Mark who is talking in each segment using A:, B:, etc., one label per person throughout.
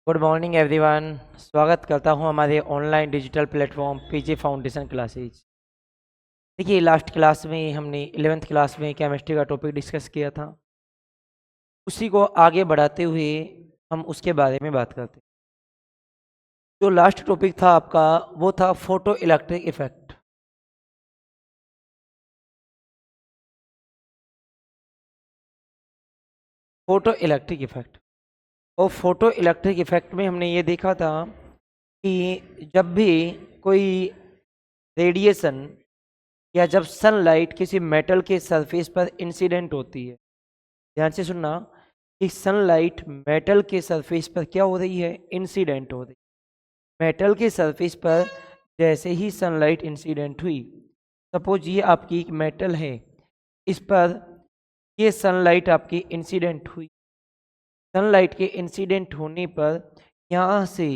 A: Good morning everyone. स्वागत करता हूं हमारे online digital platform PG foundation classes. देखिए, लास्ट क्लास में हमने 11th क्लास में केमिस्ट्री का टॉपिक डिस्कस किया था। उसी को आगे बढ़ाते हुए हम उसके बारे में बात करते हैं। जो लास्ट टॉपिक था आपका, वो था photo electric effect. Photo electric effect और फोटो इलेक्ट्रिक इफेक्ट में हमने ये देखा था कि जब भी कोई रेडिएशन या जब सनलाइट किसी मेटल के सरफेस पर इंसिडेंट होती है, ध्यान से सुनना, कि सनलाइट मेटल के सरफेस पर क्या हो रही है, इंसिडेंट हो रही है। मेटल के सरफेस पर जैसे ही सनलाइट इंसिडेंट हुई, सपोज ये आपकी एक मेटल है, इस पर ये सनलाइट आपकी इंसिडेंट हुई। सनलाइट के इंसिडेंट होने पर यहाँ से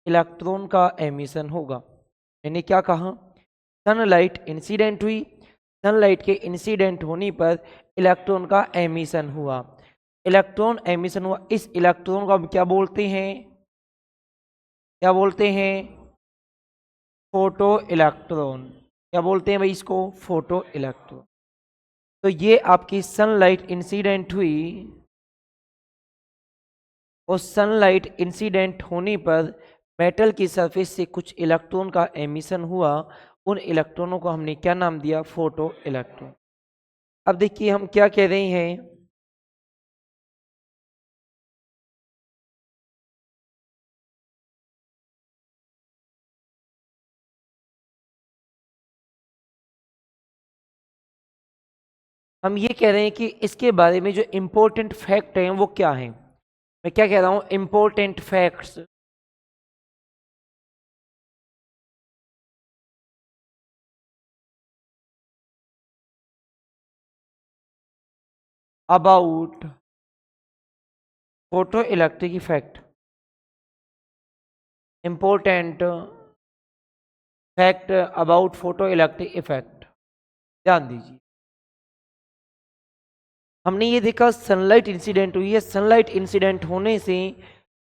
A: इलेक्ट्रॉन का एमिशन होगा। मैंने क्या कहा? सनलाइट इंसिडेंट हुई, सनलाइट के इंसिडेंट होने पर इलेक्ट्रॉन का एमिशन हुआ। इलेक्ट्रॉन एमिशन हुआ, इस इलेक्ट्रॉन को हम क्या बोलते हैं? क्या बोलते हैं? Photo electron. क्या बोलते हैं भाई इसको? Photo electron. तो ये आपकी सनलाइट इंसिडेंट हुई और सनलाइट इंसिडेंट होने पर मेटल की सरफेस से कुछ इलेक्ट्रॉन का एमिशन हुआ। उन इलेक्ट्रॉनों को हमने क्या नाम दिया? Photo electron. अब देखिए हम क्या कह रहे हैं, हम ये कह रहे हैं कि इसके बारे में जो इम्पोर्टेंट फैक्ट हैं वो क्या हैं। मैं क्या कह रहा हूं? Important facts about photo electric effect. Important fact about photo electric effect, ध्यान दीजिए। हमने ये देखा सनलाइट इंसिडेंट हुई है, सनलाइट इंसिडेंट होने से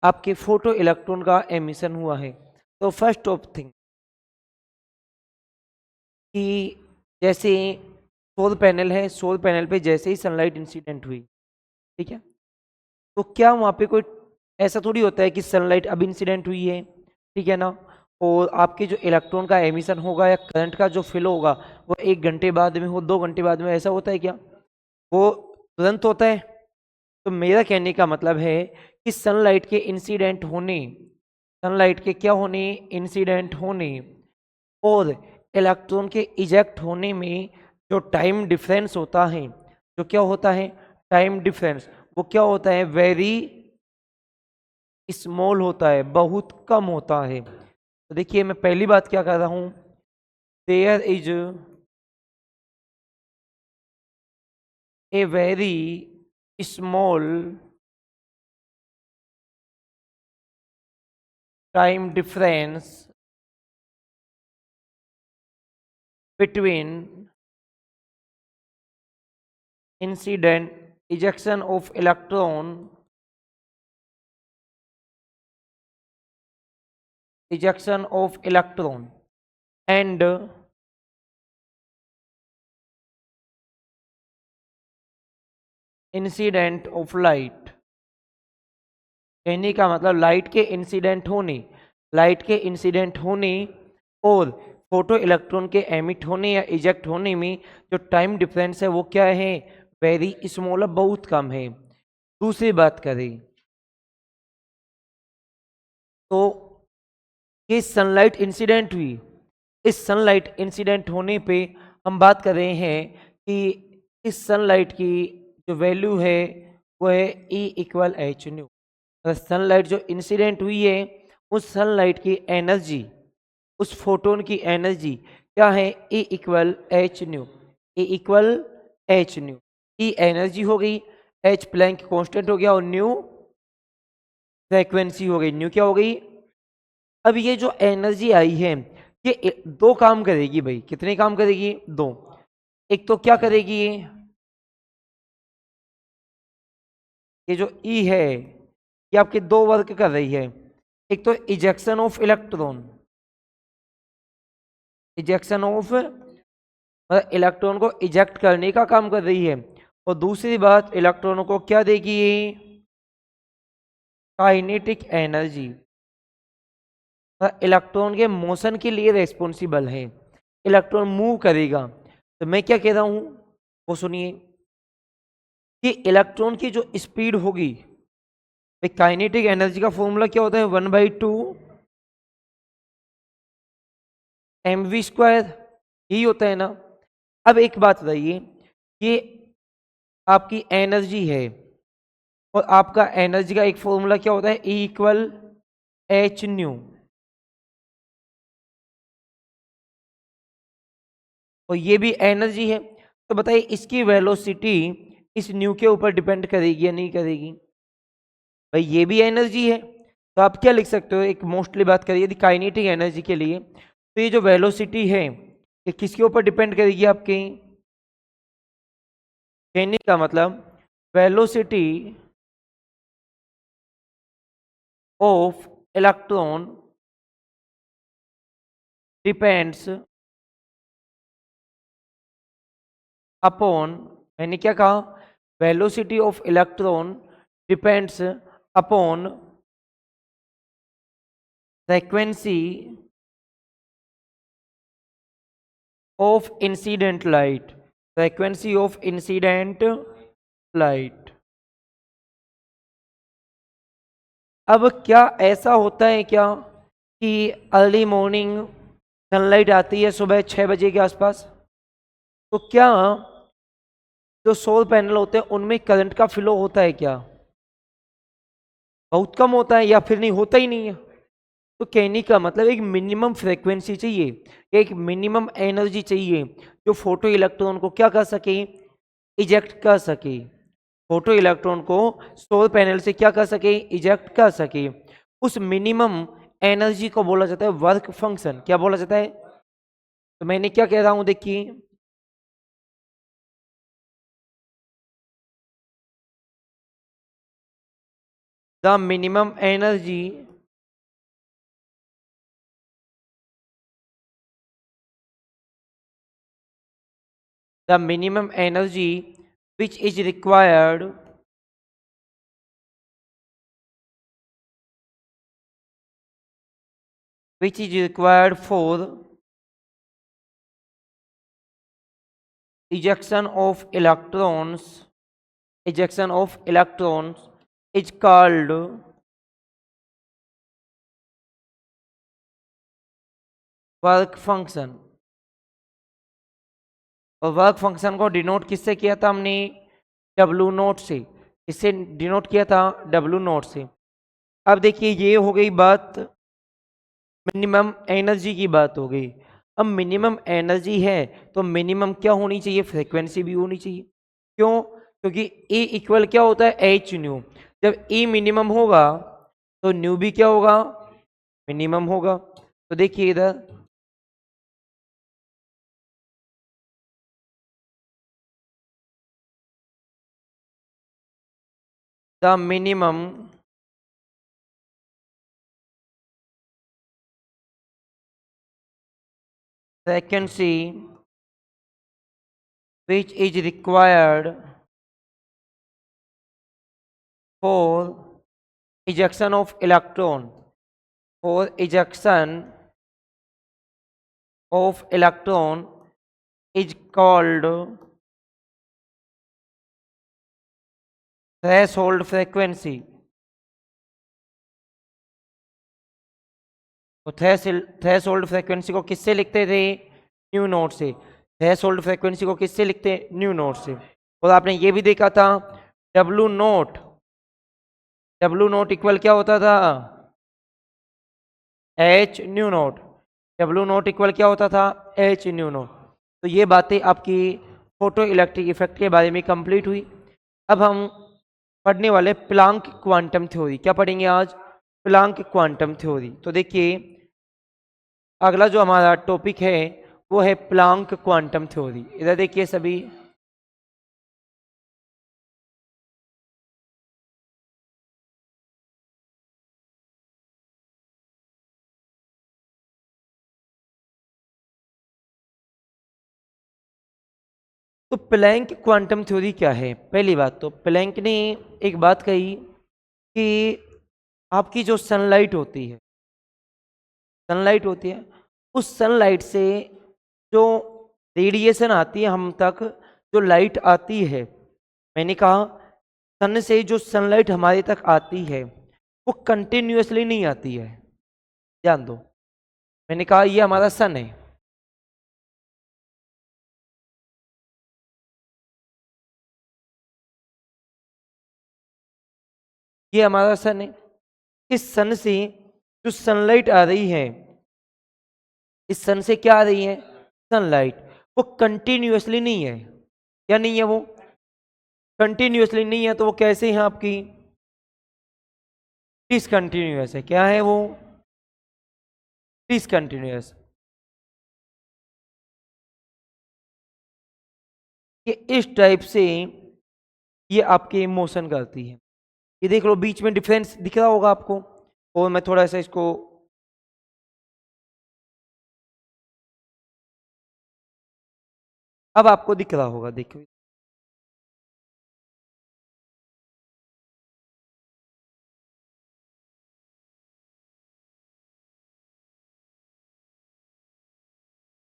A: आपके फोटो इलेक्ट्रॉन का एमिशन हुआ है। तो फर्स्ट ऑफ थिंग कि जैसे सोलर पैनल है, सोलर पैनल पे जैसे ही सनलाइट इंसिडेंट हुई, ठीक है, तो क्या वहाँ पे कोई ऐसा थोड़ी होता है कि सनलाइट अब इंसिडेंट हुई है, ठीक है ना, और आपके जो इलेक्ट्रॉन का एमिशन होगा या करंट का जो फ्लो होगा वो 1 घंटे बाद में हो, 2 घंटे बाद में, ऐसा होता है क्या? वो तुरंत होता है? तो मेरा कहने का मतलब है कि सनलाइट के इंसिडेंट होने, सनलाइट के क्या होने? इंसिडेंट होने और इलेक्ट्रॉन के इजेक्ट होने में जो टाइम डिफरेंस होता है, जो क्या होता है? टाइम डिफरेंस, वो क्या होता है? वेरी स्मॉल होता है, बहुत कम होता है। तो देखिए मैं पहली बात क्या कर रहा हूं, there is a very small time difference between incident ejection of electron, ejection of electron and incident of light. कहने का मतलब लाइट के इंसिडेंट होने, लाइट के इंसिडेंट होने और फोटो इलेक्ट्रॉन के एमिट होने या इजेक्ट होने में जो टाइम डिफरेंस है वो क्या है? वेरी स्मॉल, बहुत कम है। दूसरी बात करें तो ये सनलाइट इंसिडेंट हुई, इस सनलाइट इंसिडेंट होने पे हम बात कर रहे हैं कि इस सनलाइट की जो वैल्यू है वो है E equal H new. Sunlight जो इंसिडेंट हुई है, उस सनलाइट की एनर्जी, उस फोटोन की एनर्जी क्या है? E equal H new. E equal H new. E energy हो गई, एच प्लैंक कांस्टेंट हो गया और न्यू फ्रीक्वेंसी हो गई। न्यू क्या हो गई? अब ये जो एनर्जी आई है ये दो काम करेगी भाई। कितने काम करेगी? दो। एक तो क्या करेगी, ये जो ई है ये आपके दो वर्क कर रही है, एक तो ejection of electron, ejection of मतलब इलेक्ट्रॉन को इजेक्ट करने का काम कर रही है, और दूसरी बात इलेक्ट्रॉनों को क्या देगी, काइनेटिक एनर्जी, इलेक्ट्रॉन के मोशन के लिए रेस्पॉन्सिबल है, इलेक्ट्रॉन मूव करेगा। तो मैं क्या कह रहा हूं वो सुनिए कि इलेक्ट्रॉन की जो स्पीड होगी, काइनेटिक एनर्जी का फॉर्मूला क्या होता है, 1/2 mv², यही होता है ना। अब एक बात बताइए, ये आपकी एनर्जी है और आपका एनर्जी का एक फॉर्मूला क्या होता है, E=h², और ये भी एनर्जी है। तो बताइए इसकी वेलोसिटी इस न्यू के ऊपर डिपेंड करेगी या नहीं करेगी, भाई ये भी एनर्जी है। तो आप क्या लिख सकते हो, एक मोस्टली बात करिए यदि काइनेटिक एनर्जी के लिए, तो ये जो वेलोसिटी है ये किसके ऊपर डिपेंड करेगी आपके, कहने का मतलब velocity of electron depends upon, मैंने क्या कहा, velocity of electron depends upon frequency of incident light, frequency of incident light. अब क्या ऐसा होता है क्या कि अर्ली मॉर्निंग सनलाइट आती है सुबह 6 बजे के आसपास, तो क्या जो सोलर पैनल होते हैं उनमें करंट का फ्लो होता है क्या, बहुत कम होता है या फिर नहीं होता ही नहीं है। तो कहने का मतलब एक मिनिमम फ्रीक्वेंसी चाहिए, एक मिनिमम एनर्जी चाहिए जो फोटो इलेक्ट्रॉन को क्या कर सके, इजेक्ट कर सके, फोटो इलेक्ट्रॉन को सोलर पैनल से क्या कर सके, इजेक्ट कर सके। उस मिनिमम एनर्जी को बोला जाता है वर्क फंक्शन। क्या बोला जाता है, तो मैंने क्या कह रहा हूं देखिए, the minimum energy the minimum energy which is required for ejection of electrons is called work function. और वर्क फंक्शन को डिनोट किससे किया था हमने, डब्लू नोट से, इससे डिनोट किया था डब्लू नोट से। अब देखिए ये हो गई बात मिनिमम एनर्जी की, बात हो गई। अब मिनिमम एनर्जी है तो मिनिमम क्या होनी चाहिए, फ्रीक्वेंसी भी होनी चाहिए। क्यों, क्योंकि E इक्वल क्या होता है, एच न्यू। जब E मिनिमम होगा तो न्यू भी क्या होगा, मिनिमम होगा। तो देखिए इधर the minimum frequency which is required for ejection of electron, for ejection of electron is called threshold frequency। तो थ्रेशोल्ड फ्रीक्वेंसी को किससे लिखते थे, न्यू नोट से। थ्रेशोल्ड फ्रीक्वेंसी को किससे लिखते हैं, न्यू नोट से। और आपने ये भी देखा था डब्लू नोट इक्वल क्या होता था, H new note. W note equal क्या होता था, एच न्यू नोट। तो ये बातें आपकी फोटो इलेक्ट्रिक इफेक्ट के बारे में कंप्लीट हुई। अब हम पढ़ने वाले प्लांक क्वांटम थ्योरी। क्या पढ़ेंगे आज, प्लांक क्वांटम थ्योरी। तो देखिए अगला जो हमारा टॉपिक है वो है प्लांक क्वांटम थ्योरी। इधर देखिए सभी, तो प्लैंक क्वांटम थ्योरी क्या है? पहली बात तो प्लैंक ने एक बात कही कि आपकी जो सनलाइट होती है उस सनलाइट से जो रेडिएशन आती है हम तक, जो लाइट आती है, मैंने कहा सन से जो सनलाइट हमारे तक आती है वो कंटिन्यूअसली नहीं आती है। ध्यान दो, मैंने कहा ये हमारा सन है, ये हमारा सन है। इस सन से जो सनलाइट आ रही है, इस सन से क्या आ रही है? सनलाइट। वो कंटिन्यूअसली नहीं है। क्या नहीं है? वो कंटिन्यूअसली नहीं है, तो वो कैसे है आपकी? डिसकंटिन्यूअस है। क्या है वो? डिसकंटिन्यूअस। ये इस टाइप से ये आपके मोशन करती है। ये देख लो, बीच में डिफरेंस दिख रहा होगा आपको। और मैं थोड़ा सा इसको अब आपको दिख रहा होगा, देखो।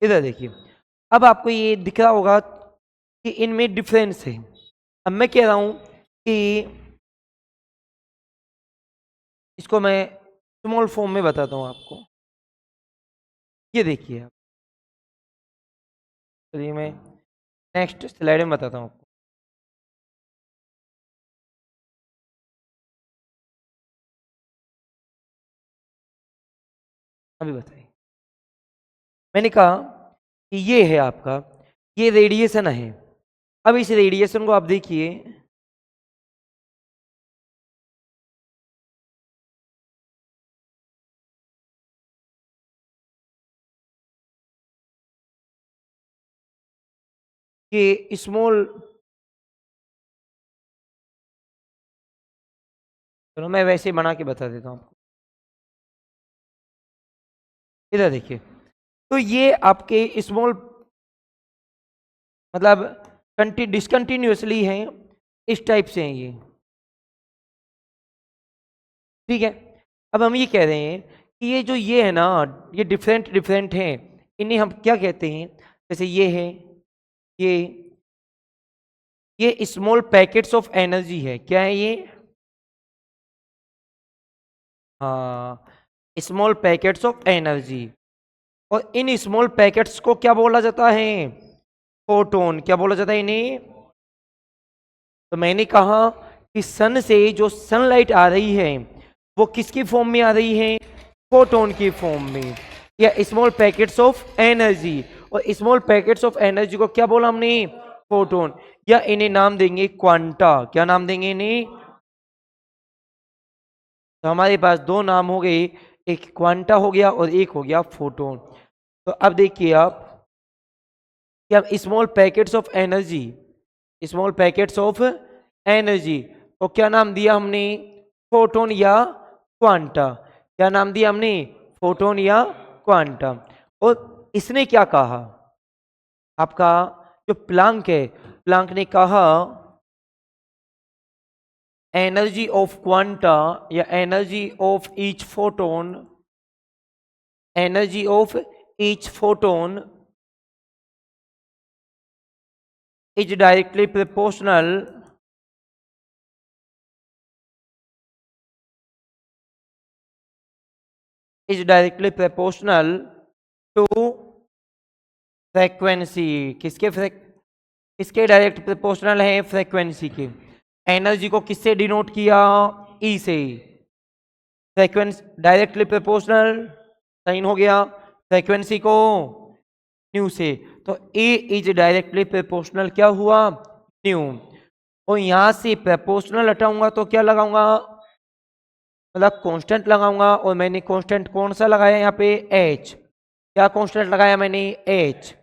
A: इधर देखिए, अब आपको ये दिख रहा होगा कि इनमें डिफरेंस है। अब मैं कह रहा हूं कि इसको मैं स्मॉल फॉर्म में बताता हूं आपको। ये देखिए आप, चलिए मैं नेक्स्ट स्लाइड में बताता हूं आपको। अभी बताइए। मैंने कहा कि ये है आपका, ये रेडिएशन है। अब इस रेडिएशन को आप देखिए, कि स्मॉल, चलो मैं वैसे बना के बता देता हूं आपको। इधर देखिए, तो ये आपके स्मॉल मतलब डिसकंटिन्यूअसली हैं, इस टाइप से हैं ये। ठीक है। अब हम ये कह रहे हैं कि ये जो ये है ना, ये डिफरेंट डिफरेंट हैं, इन्हें हम क्या कहते हैं? जैसे ये है, ये ये स्मॉल पैकेट्स ऑफ एनर्जी है। क्या है ये? हाँ, स्मॉल पैकेट्स ऑफ एनर्जी। और इन स्मॉल पैकेट्स को क्या बोला जाता है? फोटोन। क्या बोला जाता है इन्हें? तो मैंने कहा कि सन से जो सनलाइट आ रही है वो किसकी फॉर्म में आ रही है? फोटोन की फॉर्म में, या स्मॉल पैकेट्स ऑफ एनर्जी। और स्मॉल पैकेट्स ऑफ एनर्जी को क्या बोला हमने? फोटोन। या इन्हें नाम देंगे क्वांटा। क्या नाम देंगे इन्हें? तो हमारे पास दो नाम हो गए, एक क्वांटा हो गया और एक हो गया फोटोन। तो अब देखिए आप कि हम small packets of energy, small packets of energy को क्या नाम दिया हमने? फोटोन या क्वांटा। क्या नाम दिया हमने? फोटोन या क्वांटा। और इसने क्या कहा? आपका जो प्लांक है, प्लांक ने कहा एनर्जी ऑफ क्वांटा या energy of each photon, energy of each photon is directly proportional to frequency. किसके डायरेक्ट प्रोपोर्शनल है? फ्रेक्वेंसी के। एनर्जी को किससे डिनोट किया? ई से। फ्रेक्वेंसी डायरेक्टली प्रोपोर्शनल साइन हो गया, फ्रेक्वेंसी को न्यू से। तो ए इज डायरेक्टली प्रोपोर्शनल क्या हुआ? न्यू। और यहां से प्रोपोर्शनल हटाऊंगा तो क्या लगाऊंगा? मतलब कांस्टेंट लगाऊंगा। और मैंने कांस्टेंट कौन सा लगाया यहाँ पे? एच। क्या कांस्टेंट लगाया मैंने? एच।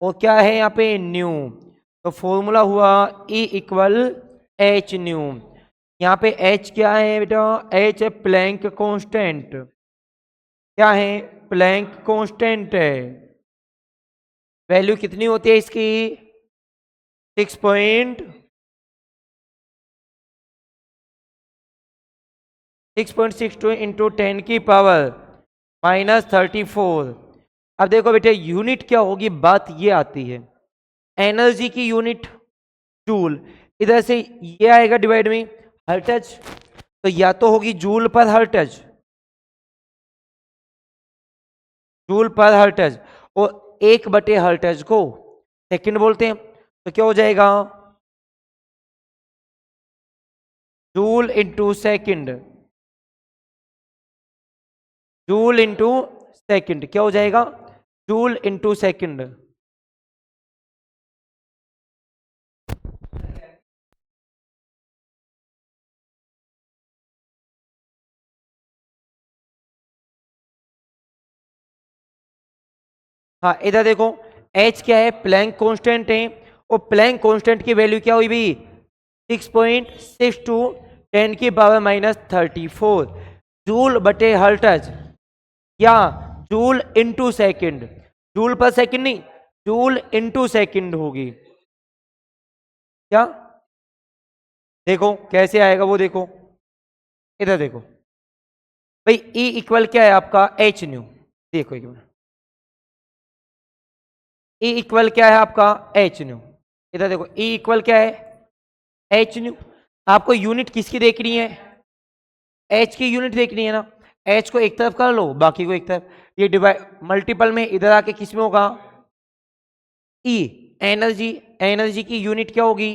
A: और क्या है यहाँ पे? न्यू। तो फॉर्मूला हुआ E इक्वल एच न्यू। यहाँ पे एच क्या है बेटा? एच है प्लैंक कांस्टेंट। क्या है? प्लैंक कांस्टेंट है। वैल्यू कितनी होती है इसकी? 6.62 इंटू 10 की पावर -34। अब देखो बेटे यूनिट क्या होगी, बात ये आती है एनर्जी की यूनिट जूल, इधर से ये आएगा डिवाइड में हर्टज, तो या तो होगी जूल पर हर्टज, जूल पर हर्टज, और 1/हर्टज को सेकंड बोलते हैं, तो क्या हो जाएगा joule into second, joule into second क्या हो जाएगा जूल इंटू सेकंड। हाँ इधर देखो h क्या है, प्लैंक कांस्टेंट है, और प्लैंक कांस्टेंट की वैल्यू क्या हुई भाई 6.62 10 की पावर -34 जूल बटे हर्टज, या जूल इंटू सेकेंड, जूल पर सेकेंड नहीं जूल इंटू सेकेंड होगी क्या, देखो कैसे आएगा वो देखो, इधर देखो भाई E इक्वल क्या है आपका एच न्यू, देखो एक मिनट E इक्वल क्या है आपका एच न्यू, इधर देखो E इक्वल क्या है एच न्यू, आपको यूनिट किसकी देखनी है एच की यूनिट देखनी है ना, एच को एक तरफ कर लो बाकी को एक तरफ, ये डिवाइड मल्टीपल में इधर आके किस में होगा ई, एनर्जी, एनर्जी की यूनिट क्या होगी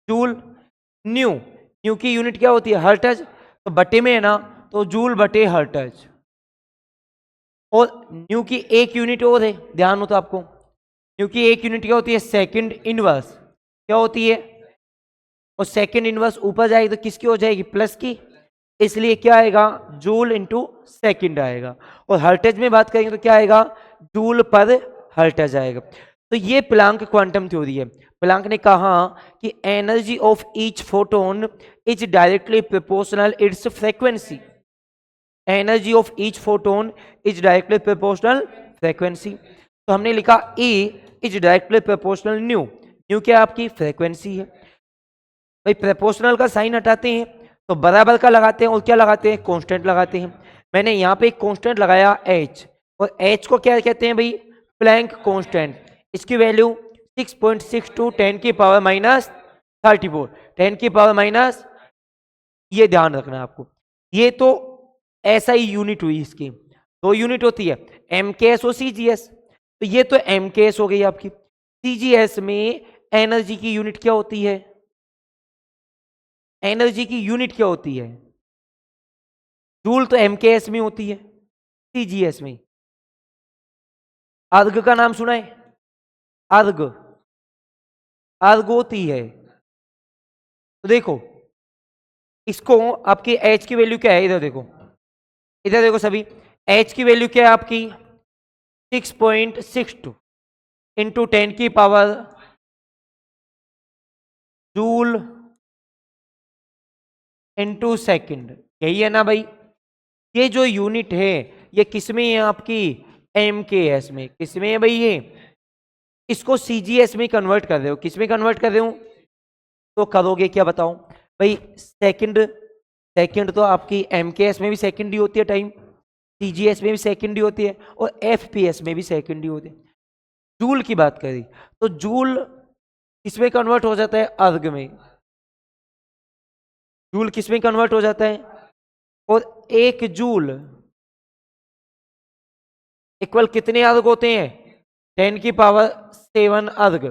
A: जूल, न्यू, न्यू की यूनिट क्या होती है हर्टज, तो बटे में है ना तो जूल बटे हर्टज, और न्यू की एक यूनिट और है ध्यान हो तो आपको, न्यू की एक यूनिट क्या होती है सेकंड इनवर्स, क्या होती है, और सेकंड इनवर्स ऊपर जाएगी तो किसकी हो जाएगी प्लस की, इसलिए क्या आएगा जूल इंटू सेकेंड आएगा, और हर्टेज में बात करेंगे तो क्या आएगा जूल पर हर्टेज आएगा। तो ये प्लांक क्वांटम थ्योरी है, प्लांक ने कहा कि energy of each photon is directly proportional it's frequency, energy of each photon is directly proportional frequency, तो हमने लिखा E is directly proportional new, new क्या आपकी फ्रीक्वेंसी है, भाई प्रोपोर्शनल का साइन हटाते हैं तो बराबर का लगाते हैं और क्या लगाते हैं कांस्टेंट लगाते हैं, मैंने यहाँ पे एक कांस्टेंट लगाया h, और h को क्या कहते हैं भाई प्लैंक कांस्टेंट, इसकी वैल्यू 6.62 10 की पावर -34 10 की पावर माइनस, ये ध्यान रखना है आपको, ये तो ऐसा ही यूनिट हुई, इसकी दो यूनिट होती है MKS और CGS, तो ये तो MKS हो गई आपकी, CGS में एनर्जी की यूनिट क्या होती है, एनर्जी की यूनिट क्या होती है जूल, तो MKS में होती है, CGS में अर्ग का नाम सुना है, अर्ग, अर्ग होती है, तो देखो इसको आपकी H की वैल्यू क्या है, इधर देखो, इधर देखो सभी H की वैल्यू क्या है आपकी 6.62 इंटू 10 की पावर जूल इंटू सेकेंड, यही है ना भाई, ये जो यूनिट है ये किसमें है आपकी MKS में, किसमें है भाई ये, इसको CGS में कन्वर्ट कर रहे हो, किसमें कन्वर्ट कर रहे हो, तो करोगे क्या बताओ भाई, सेकंड, सेकंड तो आपकी MKS में भी सेकंड ही होती है टाइम, CGS में भी सेकंड ही होती है, और FPS में भी सेकंड ही होती है, जूल की बात करी तो जूल किसमें कन्वर्ट हो जाता है अर्ग में, जूल किसमें कन्वर्ट हो जाता है, और एक जूल इक्वल कितने अर्ग होते हैं 10 की पावर 7 अर्ग,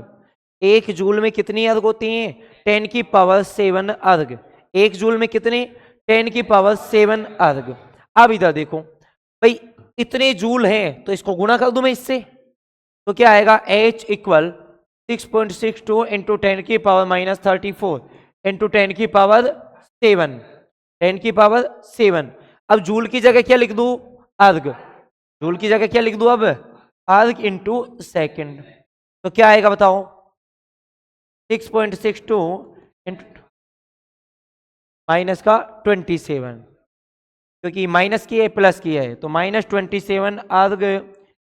A: एक जूल में कितनी अर्ग होती हैं 10 की पावर 7 अर्ग, एक जूल में कितने 10 की पावर 7 अर्ग। अब इधर देखो भाई इतने जूल हैं तो इसको गुणा कर दूं मैं इससे, तो क्या आएगा H इक्वल 6.62 इंटू 10 की पावर -34 इंटू 10 की पावर 7, 10 की पावर 7। अब जूल की जगह क्या लिख दूं अर्ग, जूल की जगह क्या लिख दूं अब अर्ग इंटू सेकेंड, तो क्या आएगा बताओ 6.62 इंटू माइनस का 27, क्योंकि माइनस की है प्लस की है तो -27 अर्ग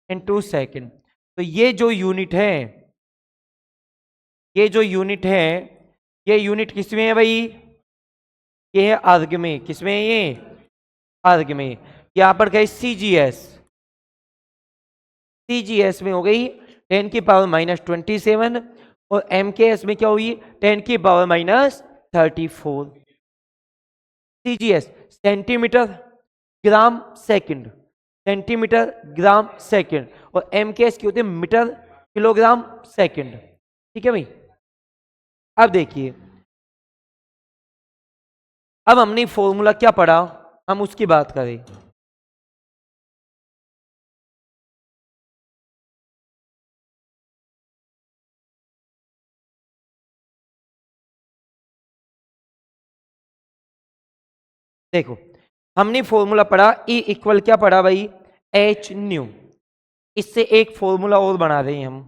A: इंटू सेकेंड, तो ये जो यूनिट है ये जो यूनिट है, ये यूनिट किसमें है भाई? ये है अर्ग में। किसमें है ये? अर्ग में। यहां पर कहे सीजीएस, सीजीएस में हो गई 10⁻⁻27 और एमकेएस में क्या हुई? 10⁻⁻34। CGS centimetre gram second, centimetre gram second, और एमकेएस की होती है मीटर किलोग्राम सेकंड। ठीक है भाई। अब देखिए, अब हमने फॉर्मूला क्या पढ़ा, हम उसकी बात करें। देखो, हमने फॉर्मूला पढ़ा E इक्वल क्या पढ़ा भाई? H new. इससे एक फॉर्मूला और बना रहे हैं हम।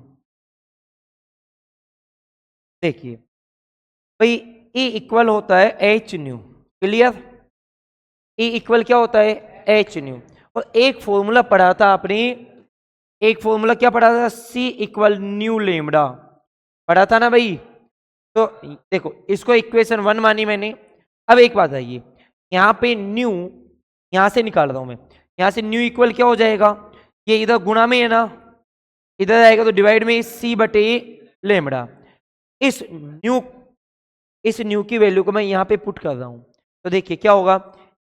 A: देखिए भाई, E इक्वल होता है H new. Clear? E equal क्या होता है? H new. और एक फॉर्मूला पढ़ा था आपने, एक फॉर्मूला क्या पढ़ा था? C इक्वल न्यू लेमडा पढ़ा था ना भाई। तो देखो, इसको इक्वेशन 1 मानी मैंने। अब एक बात आइए, यहां पे न्यू यहां से निकाल रहा हूं मैं, यहां से न्यू इक्वल क्या हो जाएगा? ये इधर गुणा में है ना, इधर आएगा तो डिवाइड में C बटे लेमडा। इस न्यू की वैल्यू को मैं यहां पे पुट कर रहा हूं, तो देखिए क्या होगा?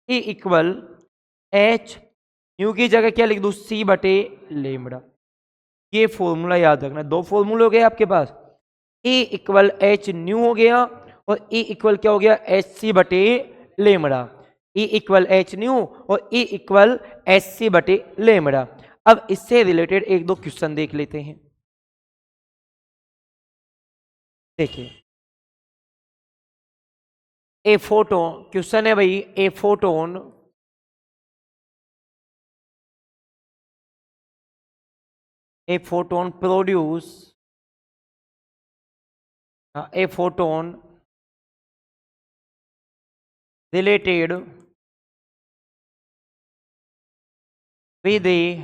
A: E इक्वल एच न्यू की जगह क्या लिख दूं? C बटे लेमडा। ये फॉर्मूला याद रखना। दो फॉर्मूले हो गए आपके पास, E इक्वल एच न्यू हो गया और E इक्वल क्या हो गया? एच सी बटे lambda. E equal H new और E इक्वल एच सी बटे लेमड़ा। अब इससे रिलेटेड एक दो क्वेश्चन देख लेते हैं। देखिए, ए फोटोन क्वेश्चन है भाई, a photon produce a photon related with a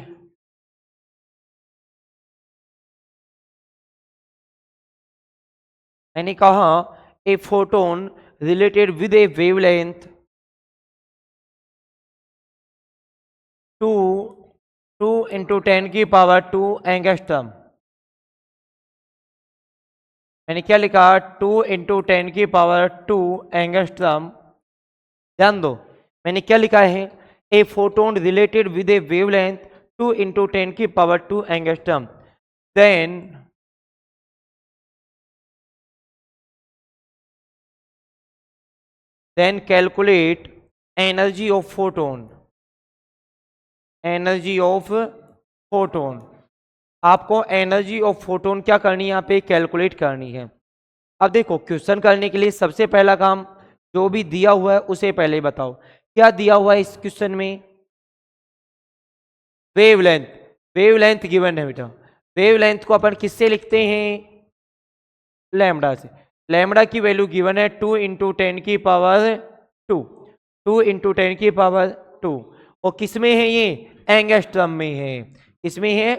A: मैंने कहा a photon related with a wavelength 2 into 10 की पावर 2 एंगस्ट्रम। मैंने क्या लिखा? 2 into 10 की पावर 2 एंगस्ट्रम। ध्यान दो, मैंने क्या लिखा है? A photon related with a wavelength 2 into 10 की power 2 angstrom, then calculate energy of photon. Energy of photon, आपको एनर्जी ऑफ फोटोन क्या करनी है? यहाँ पे कैलकुलेट करनी है। अब देखो, क्वेश्चन करने के लिए सबसे पहला काम, जो भी दिया हुआ है उसे पहले बताओ। क्या दिया हुआ है इस क्वेश्चन में? वेवलेंथ। वेवलेंथ गिवन है बेटा। वेवलेंथ को अपन किससे लिखते हैं? लैम्बडा से। लैम्बडा की वैल्यू गिवन है 2 into 10 की पावर 2, 2 into 10 की पावर 2। और किसमें है ये? एंगस्ट्रम में है। किसमें है?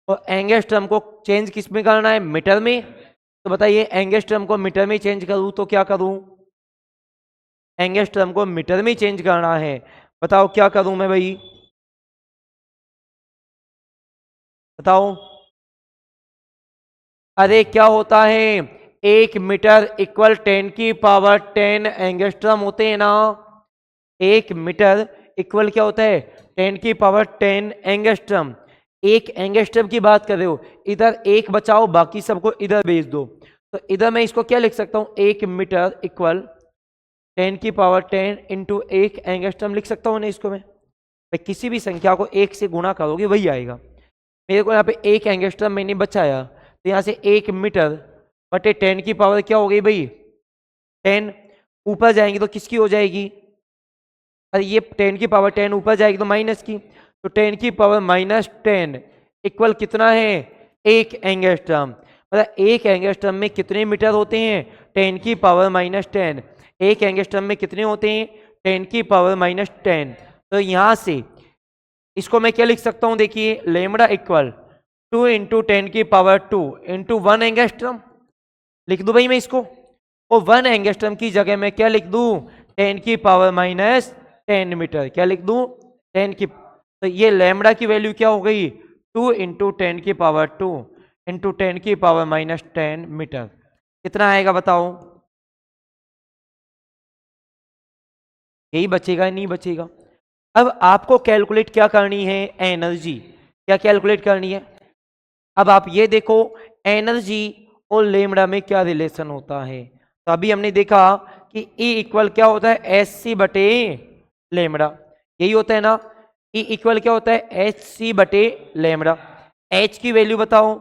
A: और एंगस्ट्रम को चेंज किस में करना है? मीटर में। तो बताइए, एंगस्ट्रम को मीटर में चेंज करूं तो क्या करूं? एंगस्ट्रम को मीटर में चेंज करना है। बताओ क्या करूं मैं भाई? बताओ। अरे क्या होता है? 1 मीटर इक्वल 10 की पावर 10 एंगस्ट्रम होते हैं ना। 1 मीटर इक्वल क्या होता है? 10 की पावर 10 एंगस्ट्रम। एक एंगस्ट्रम की बात कर रहे हो, इधर एक बचाओ, बाकी सबको इधर भेज दो। तो इधर मैं इसको क्या लिख सकता हूं? 1 मीटर इक्वल 10 की पावर 10 इंटू 1 एंगस्ट्रम लिख सकता हूं ना इसको मैं। किसी भी संख्या को 1 से गुणा करोगे वही आएगा। मेरे को यहाँ पे 1 एंगस्ट्रम मैंने बचाया, तो यहाँ से 1 मीटर बटे 10 की पावर क्या हो गई भाई? 10। ऊपर जाएंगे तो किसकी हो जाएगी? अरे ये 10 की पावर 10 ऊपर जाएगी तो माइनस की, तो 10 की पावर -10 इक्वल कितना है? 1 एंगस्ट्रम। मतलब 1 एंगस्ट्रम में कितने मीटर होते हैं? 10 की पावर -10। 1 एंगस्ट्रम में कितने होते हैं? 10 की पावर -10। तो यहां से इसको मैं क्या लिख सकता हूं? देखिए, लेमड़ा इक्वल 2 into 10 की पावर 2 इंटू 1 एंगस्ट्रम। लिख दूं भाई मैं इसको, और 1 एंगस्ट्रम की जगह में क्या लिख दूं, 10 की पावर माइनस 10 मीटर। क्या लिख दूं, 10 की, तो ये लैम्बडा की वैल्यू क्या हो गई, 2 इंटू 10 की पावर 2 इंटू 10 की पावर माइनस 10 मीटर। कितना आएगा बताओ, यही बचेगा नहीं बचेगा। अब आपको कैलकुलेट क्या करनी है, एनर्जी। क्या कैलकुलेट करनी है, अब आप ये देखो एनर्जी और लेमड़ा में क्या रिलेशन होता है। तो अभी हमने देखा कि E इक्वल क्या होता है, एच सी बटे लेमड़ा, यही होता है ना। E इक्वल क्या होता है, एच सी बटे लेमड़ा। H की वैल्यू बताओ,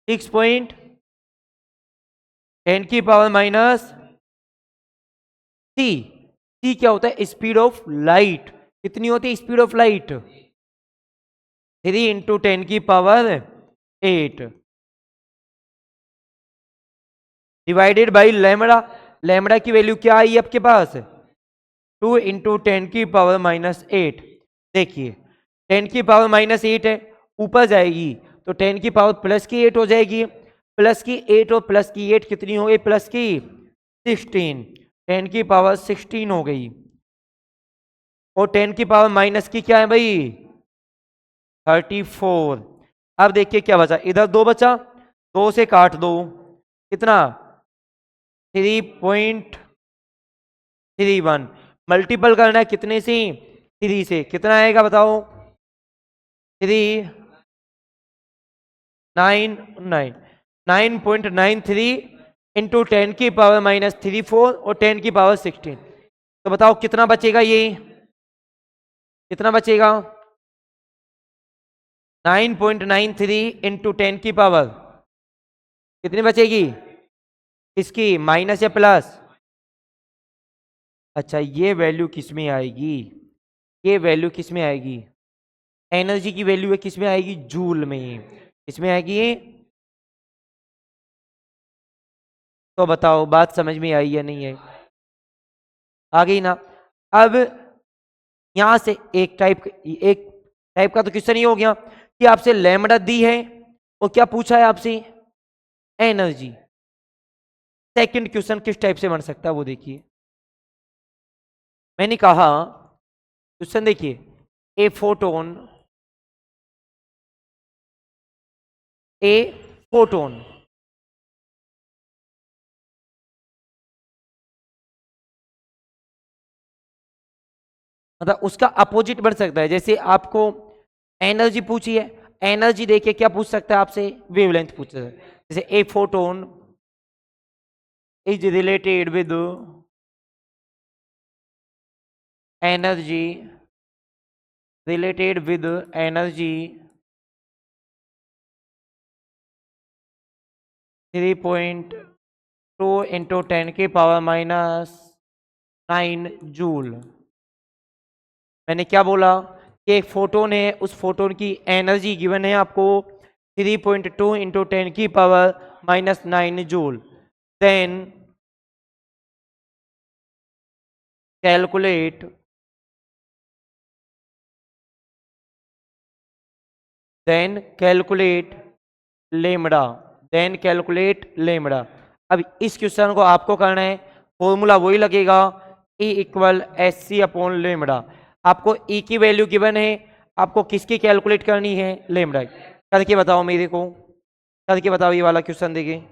A: 6.10 की पावर माइनस सी। सी क्या होता है, स्पीड ऑफ लाइट। कितनी होती है स्पीड ऑफ लाइट, 3 इंटू 10 की power 8 divided by lambda. Lambda की वैल्यू क्या आई आपके पास, 2 इंटू 10 की पावर माइनस 8। देखिए 10 की पावर माइनस 8 है, ऊपर जाएगी तो 10 की पावर प्लस की 8 हो जाएगी। प्लस की 8 और प्लस की 8 कितनी हो गई, प्लस की 16, 10 की पावर 16 हो गई। और 10 की पावर माइनस की क्या है भाई, 34। अब देखिए क्या बचा, इधर 2 बचा, 2 से काट दो, कितना 3.31, मल्टीपल करना है कितने से, 3 से, कितना आएगा बताओ, 9.93 इंटू 10 की पावर माइनस 34 और 10 की पावर 16। तो बताओ कितना बचेगा, ये कितना बचेगा, 9.93 इंटू 10 की पावर कितनी बचेगी, इसकी माइनस या प्लस। अच्छा ये वैल्यू किस में आएगी, ये वैल्यू किस में आएगी, एनर्जी की वैल्यू है किस में आएगी, जूल में। किस में आएगी ये, तो बताओ बात समझ में आई या नहीं है, आ गई ना। अब यहां से एक टाइप का तो क्वेश्चन ही हो गया कि आपसे लैम्बडा दी है और क्या पूछा है आपसे, एनर्जी। सेकंड क्वेश्चन किस टाइप से बन सकता है वो देखिए। मैंने कहा क्वेश्चन देखिए, ए फोटोन, ए फोटोन मतलब उसका अपोजिट बन सकता है। जैसे आपको एनर्जी पूछी है, एनर्जी देखिए क्या पूछ सकता है आपसे, वेवलेंथ पूछ सकता है। जैसे a photon is related with energy, related with energy 3.2 into 10 की पावर माइनस 9 जूल। मैंने क्या बोला कि एक फोटोन है, उस फोटोन की एनर्जी गिवन है आपको 3.2 इंटू 10 की power minus 9 joule. Then calculate, then calculate lambda, then calculate lambda. अब इस क्वेश्चन को आपको करना है, फॉर्मूला वही लगेगा, E equal S C upon lambda. आपको E की वैल्यू गिवन है, आपको किसकी कैलकुलेट करनी है, लेमड़ा। करके बताओ मेरे को, करके बताओ ये वाला क्वेश्चन देखिए।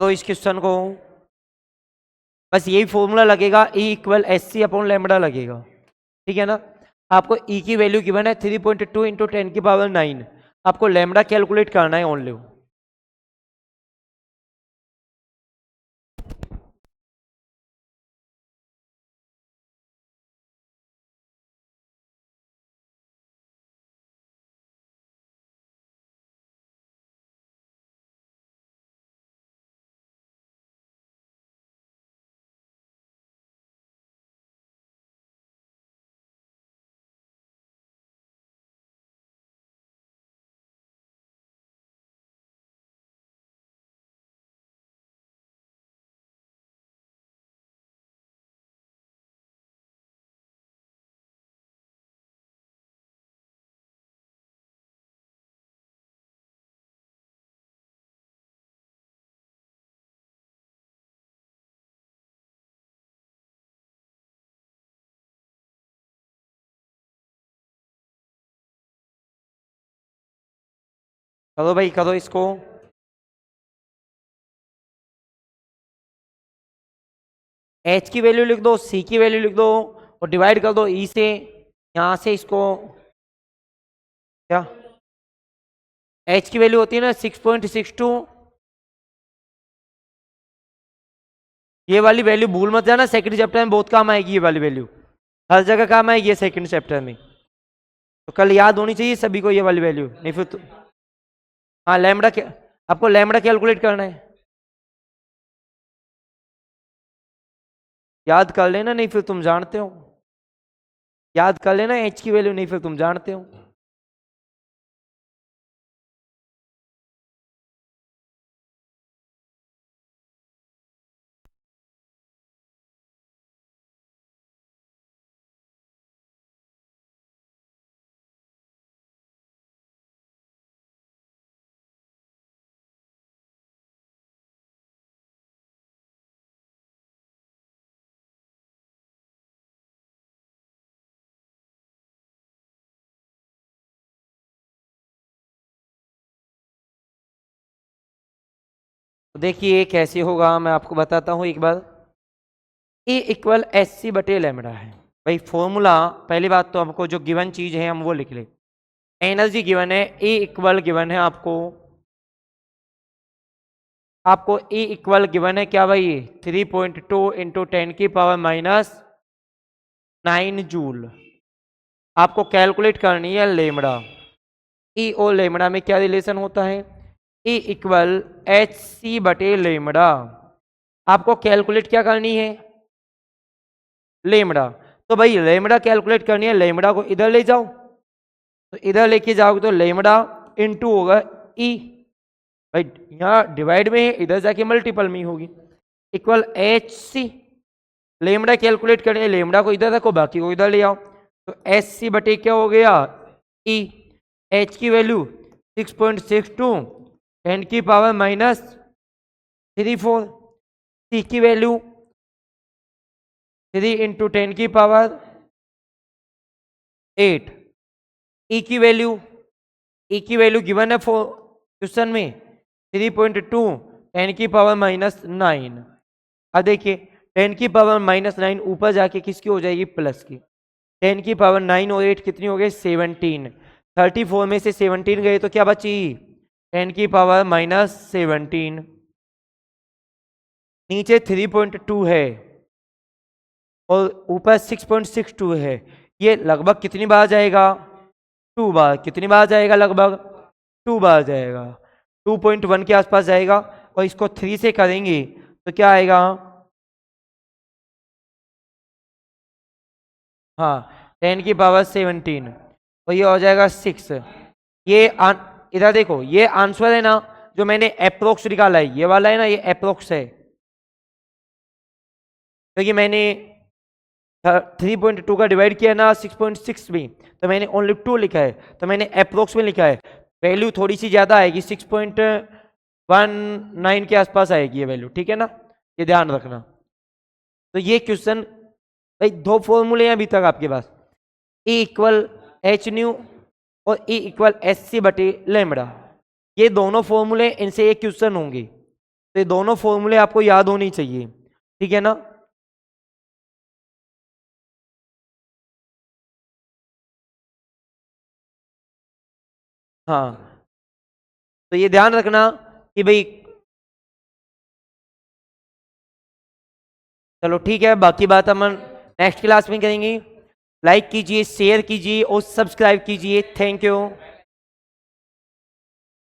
A: तो इस क्वेश्चन को बस यही फॉर्मूला लगेगा, E equal S C upon lambda लगेगा, ठीक है ना। आपको E की वैल्यू गिवन है 3.2 इंटू 10 की पावर 9, आपको लेमड़ा कैलकुलेट करना है ओनली। करो भाई करो इसको। एच की वैल्यू लिख दो, सी की वैल्यू लिख दो और डिवाइड कर दो ई से। यहां से इसको क्या, एच की वैल्यू होती है ना 6.62। ये वाली वैल्यू भूल मत जाना, सेकंड चैप्टर में बहुत काम आएगी ये वाली वैल्यू, हर जगह काम आएगी सेकंड चैप्टर में। तो कल याद होनी चाहिए सभी को ये वाली वैल्यू, नहीं फिर तो। हाँ लैम्बडा क्या, आपको लैम्बडा कैलकुलेट करना है, याद कर लेना, नहीं फिर तुम जानते हो। याद कर लेना एच की वैल्यू, नहीं फिर तुम जानते हो। तो देखिए कैसे होगा, मैं आपको बताता हूं एक बार। ए इक्वल एच सी बटे लैम्बडा है भाई फॉर्मूला। पहली बात तो हमको जो गिवन चीज है हम वो लिख ले। एनर्जी गिवन है, ए इक्वल गिवन है आपको। आपको ए इक्वल गिवन है क्या भाई, 3.2 इंटू 10⁻⁹ जूल। आपको कैलकुलेट करनी है लेमड़ा। ई और लेमड़ा में क्या रिलेशन होता है, ई इक्वल एच सी बटे लेमड़ा। आपको कैलकुलेट क्या करनी है, लेमड़ा। तो भाई लेमड़ा कैलकुलेट करनी है, लेमड़ा को इधर ले जाओ, तो इधर लेके जाओगे तो लेमड़ा इनटू होगा ई। भाई यहाँ डिवाइड में है, इधर जाके मल्टीपल में होगी, equal H C. Lambda calculate करनी है, लेमड़ा को इधर रखो बाकी को इधर ले आओ, तो एच सी बटे क्या हो गया ई। एच की वैल्यू 6.62 10⁻⁻34। सी की वैल्यू 3 इंटू 10⁸ ई की वैल्यू गिवन है क्वेश्चन में 3.2 10⁻⁹। अब देखिए 10⁻⁹ ऊपर जाके किसकी हो जाएगी, प्लस की। 10⁻9 और 8 कितनी हो गई, 17। 34 में से 17 गए तो क्या बची, 10⁻⁻17। नीचे 3.2 है और ऊपर 6.62 है, ये लगभग कितनी बार जाएगा, 2 बार। कितनी बार जाएगा, लगभग 2 बार जाएगा, 2.1 के आसपास जाएगा। और इसको 3 से करेंगे तो क्या आएगा, हाँ 10⁻17 और ये हो जाएगा 6। ये इधर देखो, ये आंसर है ना जो मैंने अप्रोक्स निकाला है, ये वाला है ना, ये अप्रोक्स है, क्योंकि मैंने 3.2 का डिवाइड किया ना 6.6 में, तो मैंने ओनली 2 लिखा है, तो मैंने अप्रोक्स में लिखा है। वैल्यू थोड़ी सी ज़्यादा आएगी, 6.19 के आसपास आएगी ये वैल्यू, ठीक है ना, ये ध्यान रखना। तो ये क्वेश्चन भाई 2 फॉर्मूले हैं अभी तक आपके पास, E इक्वल एच न्यू और E इक्वल एच सी बटे लेमड़ा। ये दोनों फॉर्मूले, इनसे एक क्वेश्चन होंगे, तो ये दोनों फॉर्मूले आपको याद होनी चाहिए, ठीक है ना। हाँ तो ये ध्यान रखना कि भाई, चलो ठीक है, बाकी बात हम नेक्स्ट क्लास में करेंगे। लाइक कीजिए, शेयर कीजिए और सब्सक्राइब कीजिए। Thank you.